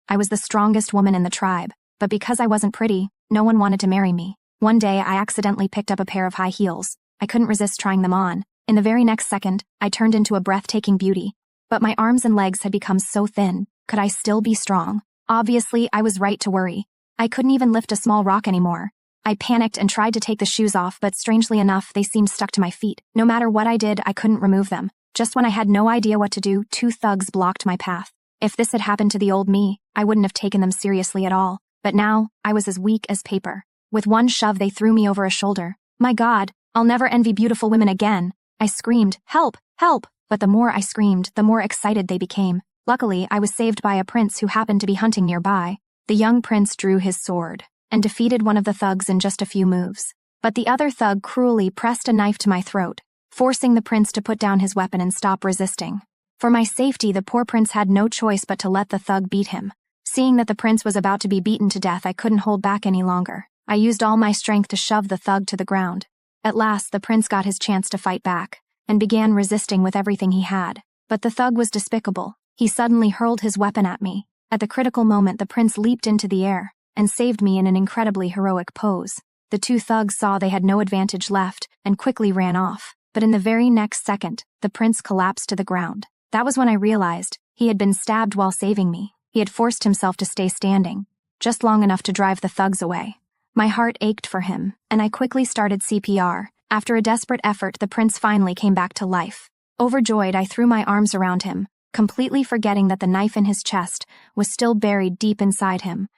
I was the strongest woman in the tribe, but because I wasn't pretty, no one wanted to marry me. One day, I accidentally picked up a pair of high heels. I couldn't resist trying them on. In the very next second, I turned into a breathtaking beauty. But my arms and legs had become so thin. Could I still be strong? Obviously, I was right to worry. I couldn't even lift a small rock anymore. I panicked and tried to take the shoes off, but strangely enough, they seemed stuck to my feet. No matter what I did, I couldn't remove them. Just when I had no idea what to do, two thugs blocked my path. If this had happened to the old me, I wouldn't have taken them seriously at all. But now, I was as weak as paper. With one shove, they threw me over a shoulder. My God, I'll never envy beautiful women again. I screamed, "Help! Help!" But the more I screamed, the more excited they became. Luckily, I was saved by a prince who happened to be hunting nearby. The young prince drew his sword and defeated one of the thugs in just a few moves. But the other thug cruelly pressed a knife to my throat, forcing the prince to put down his weapon and stop resisting. For my safety, the poor prince had no choice but to let the thug beat him. Seeing that the prince was about to be beaten to death, I couldn't hold back any longer. I used all my strength to shove the thug to the ground. At last, the prince got his chance to fight back and began resisting with everything he had. But the thug was despicable. He suddenly hurled his weapon at me. At the critical moment, the prince leaped into the air and saved me in an incredibly heroic pose. The two thugs saw they had no advantage left and quickly ran off. But in the very next second, the prince collapsed to the ground. That was when I realized he had been stabbed while saving me. He had forced himself to stay standing, just long enough to drive the thugs away. My heart ached for him, and I quickly started CPR. After a desperate effort, the prince finally came back to life. Overjoyed, I threw my arms around him, completely forgetting that the knife in his chest was still buried deep inside him.